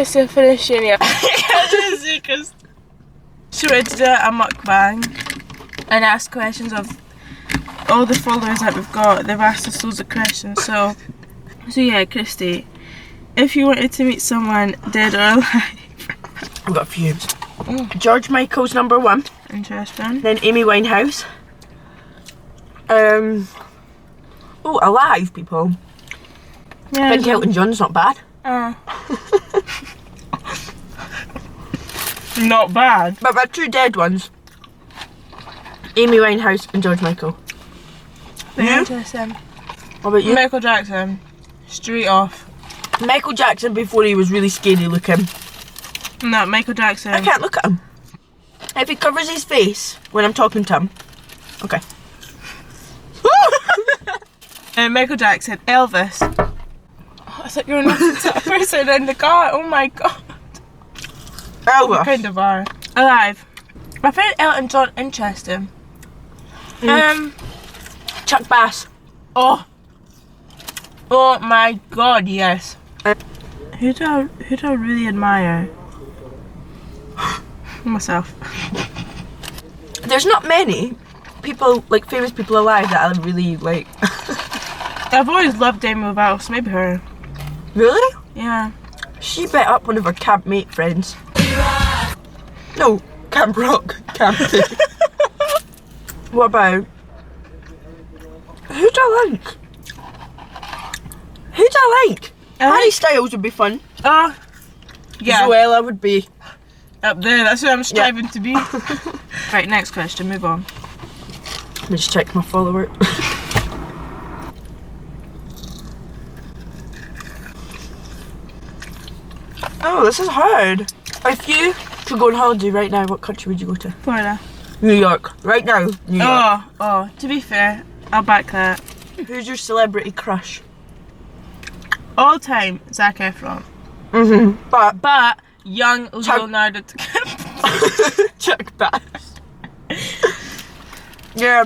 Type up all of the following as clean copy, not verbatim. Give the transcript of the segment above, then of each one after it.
Christy finish uni. She wanted to do a mukbang and ask questions of all the followers that we've got. They've asked us loads of questions. So yeah, Christy, if you wanted to meet someone dead or alive. I've got a few. George Michael's number 1. Interesting. Then Amy Winehouse. Oh, alive people. Yeah. I think Elton John's not bad. Not bad. But my 2 dead ones. Amy Winehouse and George Michael. Very interesting. What about you? Michael Jackson. Straight off. Michael Jackson before he was really scary looking. No, Michael Jackson. I can't look at him. If he covers his face when I'm talking to him. Okay. Michael Jackson. Elvis. Oh, I thought you were not the person in the car. Oh my god. Elvis. You kind of are. Alive. I find Elton John interesting. Chuck Bass. Oh my god, yes. Who do I really admire? Myself. There's not many people, like famous people alive that I really like. I've always loved Demi Lovato, so maybe her. Really? Yeah. She bet up one of her camp mate friends. No, Camp Rock. Camp What about... Who do I like? Who do I like? Harry Styles would be fun. Oh. Yeah. Zoella would be... Up there, that's what I'm striving to be. Right, next question, move on. Let me just check my follower. Oh, this is hard. If you could go on holiday right now, what country would you go to? Florida. New York. Right now, New York. Oh, to be fair, I'll back that. Who's your celebrity crush? All time, Zac Efron. But young Leonardo DiCaprio. Chuck Bass. Yeah.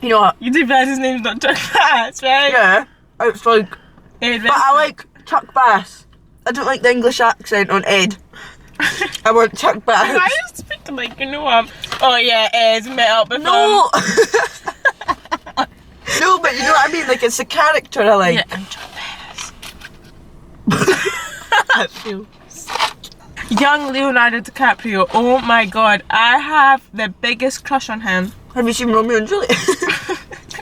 You know what? You do realize his name's not Chuck Bass, right? Yeah. It's like... Ed But I like Chuck Bass. I don't like the English accent on Ed. I want Chuck Bass. Why you speak like you know him? Oh yeah, Ed's met up with No! No, but you know what I mean? Like, it's a character I like. Yeah, I'm Chuck Bass. I feel... Young Leonardo DiCaprio, oh my god, I have the biggest crush on him. Have you seen Romeo and Juliet?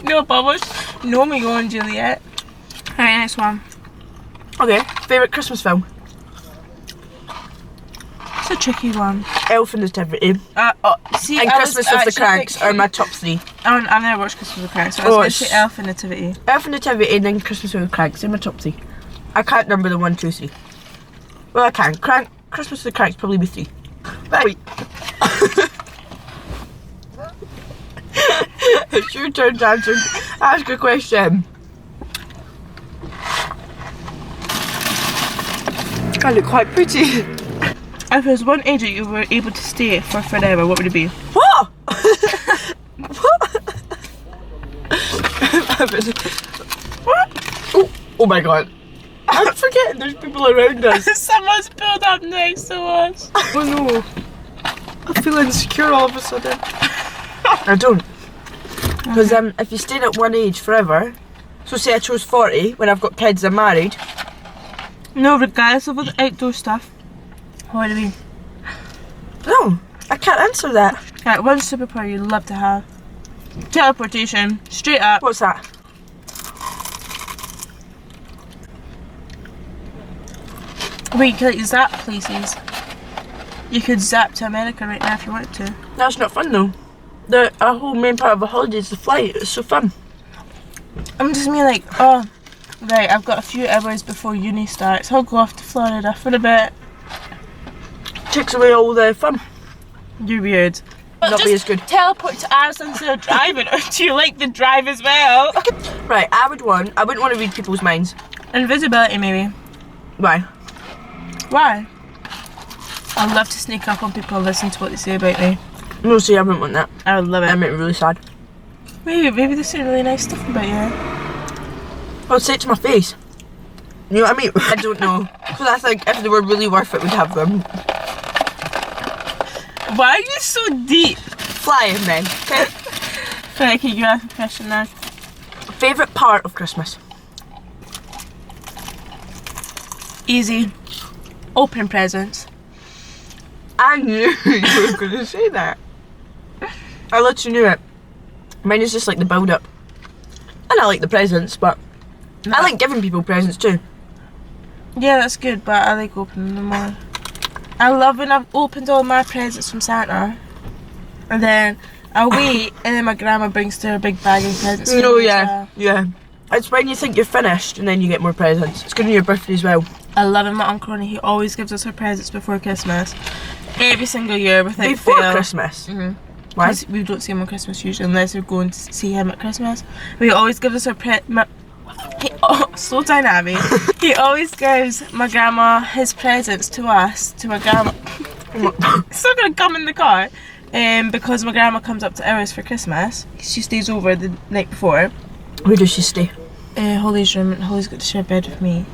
No, Bubbles. No, Romeo and Juliet. Alright, next one. Okay, favourite Christmas film? It's a tricky one. Elf in Nativity. See, And Christmas with the Cranks are my top 3. I've never watched Christmas with the Cranks, so I was going to say Elf and Nativity. Elf in Nativity and then Christmas with the Cranks, they're my top 3. I can't number the 1, 2, 3. Well, I can. Christmas with the Cranks probably be 3. Wait. It's your turn to ask a question. I look quite pretty. If there's one age that you were able to stay for forever, what would it be? What? What? Oh my god. I'm forgetting there's people around us. Someone's pulled up next to us. Oh no. I feel insecure all of a sudden. I don't. Because if you stay at one age forever, so say I chose 40 when I've got kids and married. No, regardless of all the outdoor stuff. What do you mean? No, I can't answer that. Right, one superpower you'd love to have. Teleportation, straight up. What's that? Wait, you could like zap places. You could zap to America right now if you wanted to. That's not fun though. Our whole main part of the holiday is the flight. It's so fun. I'm just mean like, oh, right, I've got a few hours before uni starts. I'll go off to Florida for a bit. Takes away all the fun. You're weird. Not be as good. Teleport to Iceland instead of driving, or do you like the drive as well? Right, I wouldn't want to read people's minds. Invisibility, maybe. Why? Why? I'd love to sneak up on people and listen to what they say about me. No, see, I wouldn't want that. I would love it. That made me really sad. Maybe they say really nice stuff about you. I would say it to my face. You know what I mean? I don't know. Because I think if they were really worth it, we'd have them. Why are you so deep? Flying then, okay? Right, okay, you ask a question now. Favourite part of Christmas? Easy. Opening presents. I knew you were going to say that. I literally knew it. Mine is just like the build up. And I like the presents, but I like giving people presents too. Yeah, that's good, but I like opening them more. I love when I've opened all my presents from Santa, and then I wait, and then my grandma brings through a big bag of presents. Oh yeah, yeah. It's when you think you're finished, and then you get more presents. It's good on your birthday as well. I love him, my Uncle Ronnie. He always gives us our presents before Christmas. Every single year without Before fail. Christmas? Mm-hmm. Why? Because we don't see him on Christmas usually, unless we're going to see him at Christmas. But he always gives us our slow down, Abby. He always gives my grandma his presents to us, to my grandma. It's not going to come in the car. Because my grandma comes up to ours for Christmas. She stays over the night before. Where does she stay? Holly's room, and Holly's got to share a bed with me.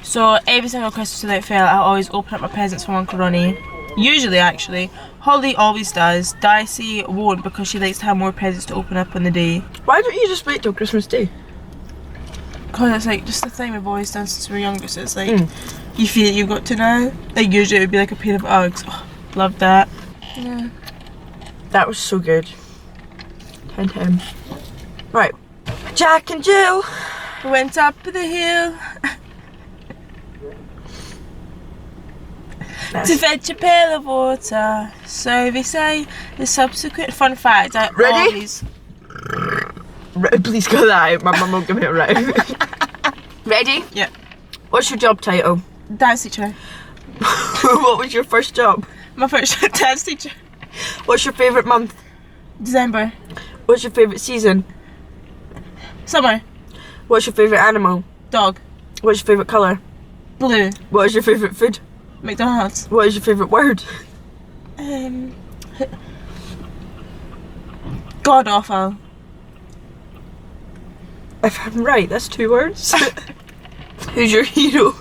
So every single Christmas without fail, I always open up my presents from Uncle Ronnie. Usually, actually. Holly always does. Dicey won't, because she likes to have more presents to open up on the day. Why don't you just wait till Christmas Day? Because it's like just the thing we've always done since we were younger. So it's like you feel you've got to now. Like usually it would be like a pair of Uggs. Oh, love that. Yeah. That was so good. 10/10. Right. Jack and Jill Went up the hill to fetch a pail of water. So they say. The subsequent fun fact. I Ready? always... Please cut that out. My mum won't give me it right. Ready? Yeah. What's your job title? Dance teacher. What was your first job? My first dance teacher. What's your favourite month? December. What's your favourite season? Summer. What's your favourite animal? Dog. What's your favourite colour? Blue. What is your favourite food? McDonald's. What is your favourite word? God awful. If I'm right, that's 2 words. Who's your hero?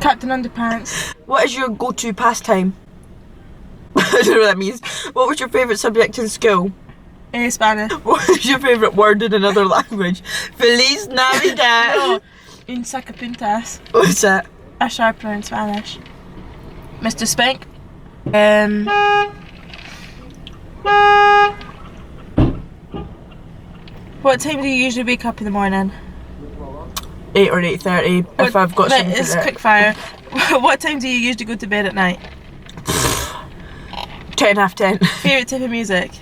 Captain Underpants. What is your go-to pastime? I don't know what that means. What was your favourite subject in school? Spanish. What is your favourite word in another language? Feliz Navidad. No. Un sacapuntas. What's that? A sharpener in Spanish. Mr. Spank. What time do you usually wake up in the morning? 8 or 8:30 if I've got something It's to do. quick fire. What time do you usually go to bed at night? 10 half 10. Favourite type of music?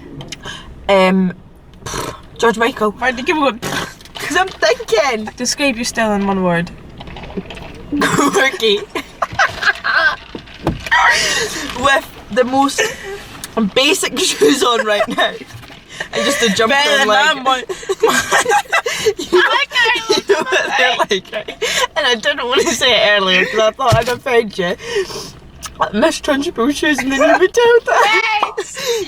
George Michael. Why did you give one? Because I'm thinking. Describe your style in one word. Quirky. With the most basic shoes on right now. And just a jumper and like. You know what they're like, right? And I didn't want to say it earlier because I thought I'd offend you. Mistrunchable shoes, and then you would tell that.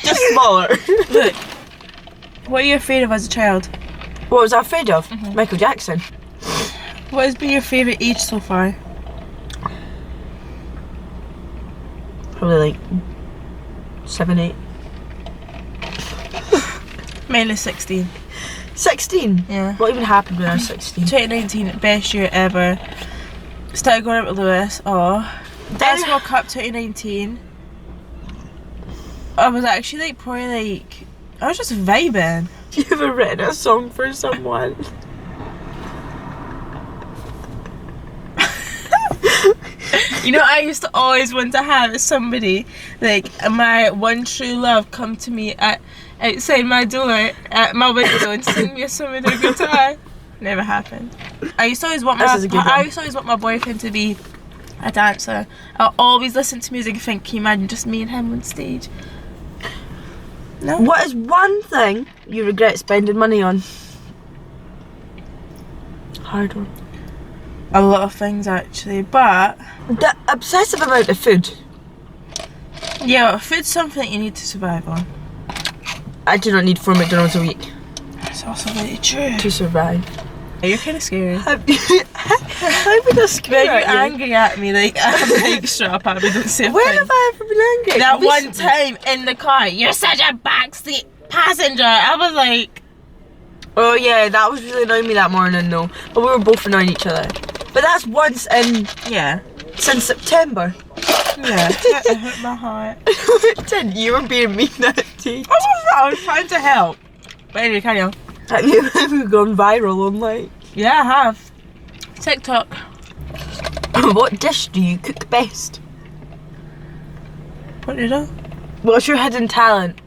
Just smaller. Look. What are you afraid of as a child? What was I afraid of? Michael Jackson. What has been your favourite age so far? Probably like 7, 8. Mine is 16. 16? Yeah. What even happened when I was 16? 2019, best year ever. Started going out with Lewis. Oh. Dance World Cup 2019. I was actually like probably like I was just vibing. You ever written a song for someone? You know, I used to always want to have somebody like my one true love come to me outside my door at my window and sing me a song with their guitar. Never happened. I used to always want my boyfriend to be a dancer. I always listen to music and think, can you imagine just me and him on stage? No. What is one thing you regret spending money on? Hard one. A lot of things actually, but The obsessive amount of food. yeah, food's something you need to survive on. I do not need 4 McDonald's a week It's also very true. to survive. You're kind of scary. How would I scare You're at you? angry at me like, shut up, Abby, don't say a When thing. have I ever been angry? That one time in the car, you're such a backseat passenger. I was like... Oh yeah, that was really annoying me that morning though. But we were both annoying each other. But that's once in... Yeah. Since September. Yeah, it hurt my heart. It didn't. You were being mean that day. I was trying to help. But anyway, carry on. Have you ever gone viral online? Yeah, I have. TikTok. What dish do you cook best? What did I? What's your hidden talent?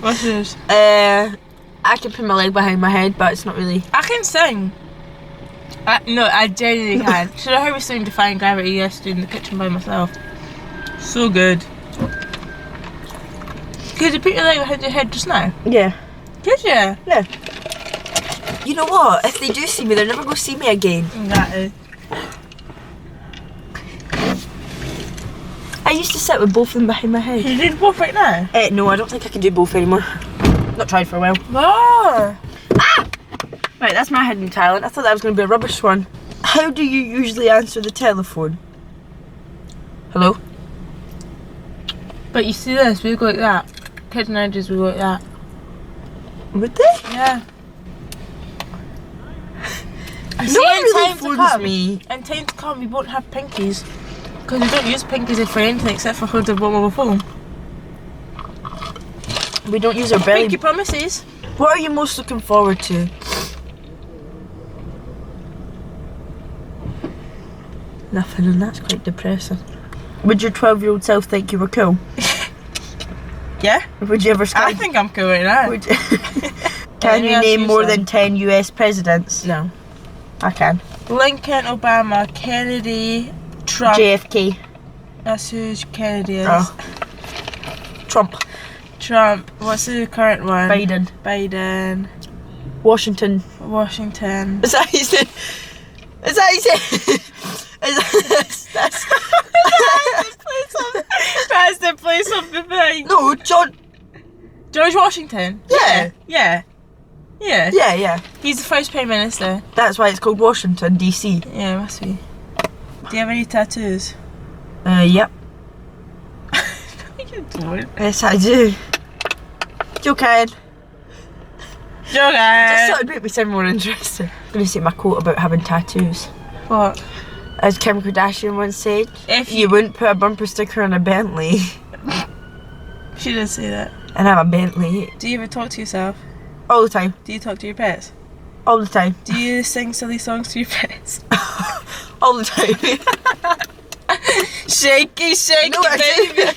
What's yours? I can put my leg behind my head, but it's not really. I can sing. No, I genuinely can. Should I heard me sing Defying Gravity yesterday in the kitchen by myself? So good. Could you put your leg behind your head just now? Yeah. Did you? Yeah. You know what? If they do see me, they're never going to see me again. Exactly. I used to sit with both of them behind my head. You do both right now? No, I don't think I can do both anymore. Not tried for a while. Oh. Ah! Right, that's my hidden talent. I thought that was going to be a rubbish one. How do you usually answer the telephone? Hello? But you see this, we go like that. Kids nowadays, we go like that. Would they? Yeah. No See, one in really time to phones come, me. In time to come, we won't have pinkies. Because we don't use pinkies for anything except for holding a mobile phone. We don't use our belly. Pinky promises. What are you most looking forward to? Nothing, and that's quite depressing. Would your 12-year-old self think you were cool? Yeah. Would you ever I think I'm cool right now. Would you? Can you name more than 10 US presidents? No. I can. Lincoln, Obama, Kennedy, Trump. JFK. That's who Kennedy is. Oh. Trump. Trump. What's the current one? Biden. Biden. Washington. Washington. Is that how you say? Is that how you say? That's That's the place of the thing. No, George Washington. Yeah. Yeah. Yeah. Yeah. He's the first Prime Minister. That's why it's called Washington, DC. Yeah, must be. Do you have any tattoos? Yep. No, you don't. Yes, I do. Joking. Just thought it'd make me sound more interesting. I'm going to say my quote about having tattoos. What? As Kim Kardashian once said, If you wouldn't put a bumper sticker on a Bentley. She did say that. And I'm a Bentley. Do you ever talk to yourself? All the time. Do you talk to your pets? All the time. Do you sing silly songs to your pets? All the time. Shaky, shaky, No, baby.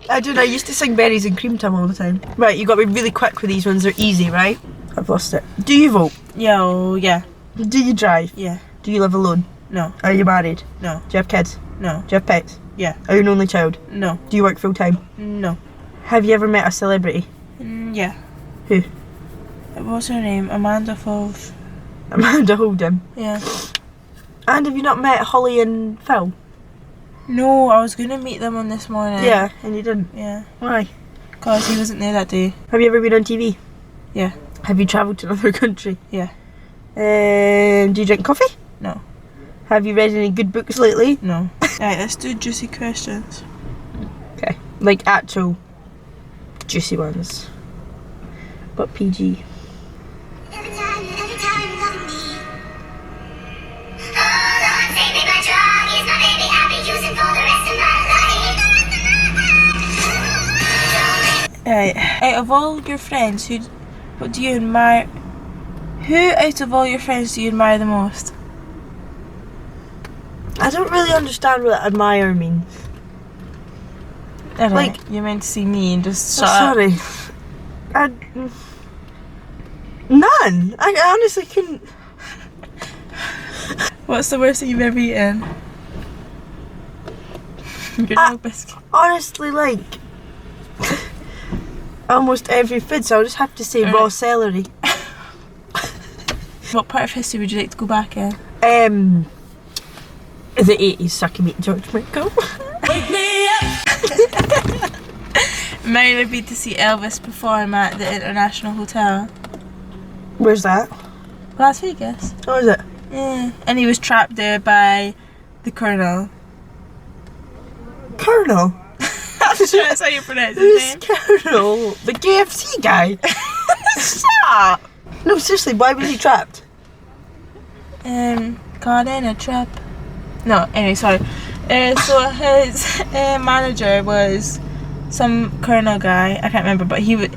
I do. I used to sing Berries and Cream Tum all the time. Right, you got to be really quick with these ones. They're easy, right? I've lost it. Do you vote? Yo, yeah. Do you drive? Yeah. Do you live alone? No. Are you married? No. Do you have kids? No. Do you have pets? Yeah. Are you an only child? No. Do you work full time? No. Have you ever met a celebrity? Yeah. Who? What's her name? Amanda Falls. Amanda Holden. Yeah. And have you not met Holly and Phil? No, I was going to meet them on this morning. Yeah, and you didn't. Yeah. Why? Because he wasn't there that day. Have you ever been on TV? Yeah. Have you travelled to another country? Yeah. Do you drink coffee? No. Have you read any good books lately? No. Right, let's do juicy questions. Okay. Like actual juicy ones. But PG. Every time you love me. Oh, Lord, take me, my drug is my baby. I'll be using for the rest of my life. Right. Out of all your friends, what do you admire? Who out of all your friends do you admire the most? I don't really understand what admire means. Alright, Like- you meant to see me and just Oh, shut up. sorry. None. I honestly couldn't. What's the worst thing you've ever eaten? Your dog biscuit. Honestly, like almost every food, so I'll just have to say raw Alright. celery. What part of history would you like to go back in? The 80s, so I can meet George Michael. Wake me up! Mine would be to see Elvis perform at the International Hotel. Where's that? Las Vegas. Oh, is it? Yeah. And he was trapped there by the Colonel. Colonel? That's how you pronounce his Who's name. Colonel? The KFC guy? Stop! No, seriously, why was he trapped? Caught in a trap. No, anyway, sorry. So his manager was some Colonel guy. I can't remember, but he was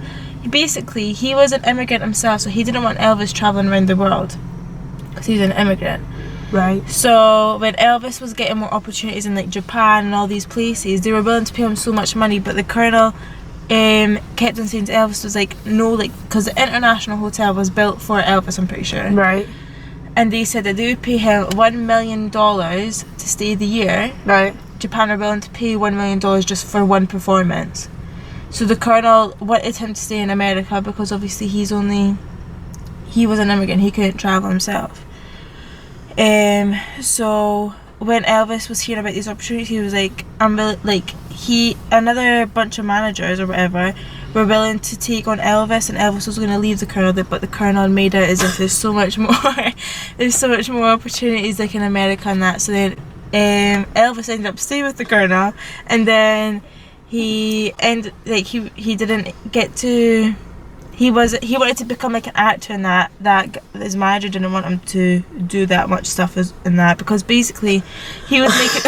an immigrant himself, so he didn't want Elvis traveling around the world because he's an immigrant. Right. So when Elvis was getting more opportunities in like Japan and all these places, they were willing to pay him so much money, but the Colonel kept on saying to Elvis was like, no, like, because the International Hotel was built for Elvis, I'm pretty sure. Right. And they said that they would pay him $1 million to stay the year. Right. Japan are willing to pay $1 million just for one performance. So the Colonel wanted him to stay in America because obviously he was an immigrant, he couldn't travel himself. So when Elvis was hearing about these opportunities, he was like, another bunch of managers or whatever were willing to take on Elvis, and Elvis was going to leave the Colonel, but the Colonel made it as if there's so much more opportunities like in America and that. So then Elvis ended up staying with the Colonel, and then he wanted to become like an actor in that his manager didn't want him to do that much stuff in that, because basically he was making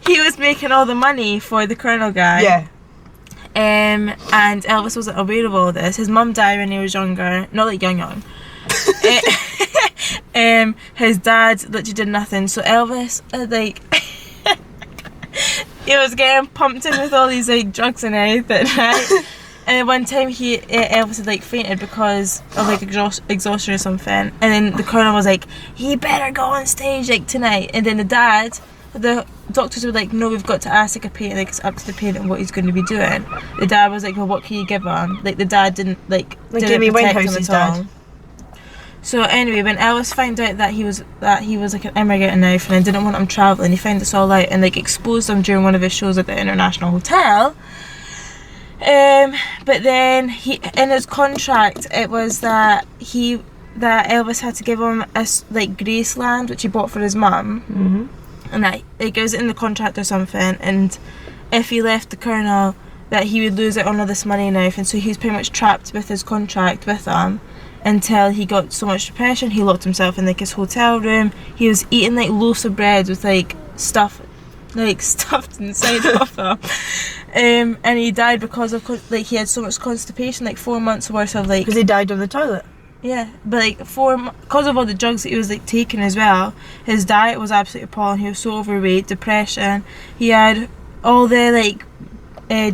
he was making all the money for the Colonel guy. Yeah. And Elvis wasn't aware of all this. His mum died when he was younger, not like young. His dad literally did nothing, so Elvis he was getting pumped in with all these like drugs and everything, right? And one time Elvis had like fainted because of like exhaustion or something, and then the Colonel was like, "He better go on stage like tonight." And then the doctors were like, "No, we've got to ask like a patient, like it's up to the patient what he's going to be doing." The dad was like, "Well, what can you give him?" Like the dad didn't Amy protect him Winehouse's at all. dad. So anyway, when Elvis found out that he was like an immigrant and everything and didn't want him travelling, he found this all out and like exposed him during one of his shows at the International Hotel. But then in his contract it was that Elvis had to give him a like Graceland, which he bought for his mum. Mm-hmm. And that it goes in the contract or something, and if he left the Colonel, that he would lose out on all this money and everything. So he was pretty much trapped with his contract with them until he got so much depression he locked himself in like his hotel room. He was eating like loaves of bread with like stuff like stuffed inside of them, and he died because of like he had so much constipation, like 4 months worth of like, Because he died on the toilet. yeah, but like because of all the drugs that he was like taking as well. His diet was absolutely appalling. He was so overweight, depression. He had all the like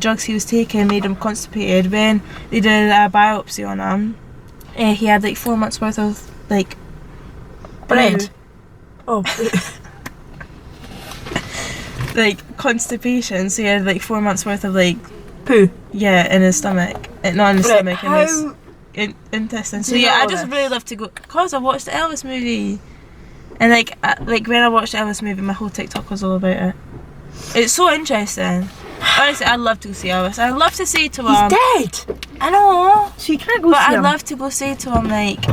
drugs he was taking made him constipated. When they did a biopsy on him, he had like 4 months worth of like Bread. Oh. like constipation. So he had like 4 months worth of like Poo. yeah in his stomach, not in his stomach, in his How... intestines. So Do you yeah, know I all just this? really love to go because I watched the Elvis movie, and like when I watched the Elvis movie, my whole TikTok was all about it. It's so interesting. Honestly, I'd love to go see Elvis. I'd love to say to him, He's dead. I know, So you can't go but see I'd him. love to go say to him like,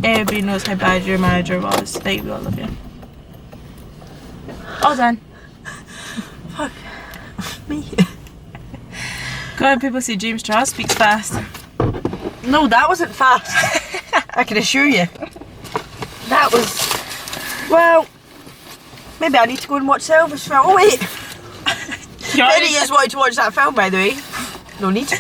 everybody knows how bad your manager was. Like, we all love you. All done. Fuck me. God, people say James Charles speaks fast. No, that wasn't fast. I can assure you. That was... Well, maybe I need to go and watch the Elvis film. Oh wait! Any of you wanted to watch that film, by the way. No need.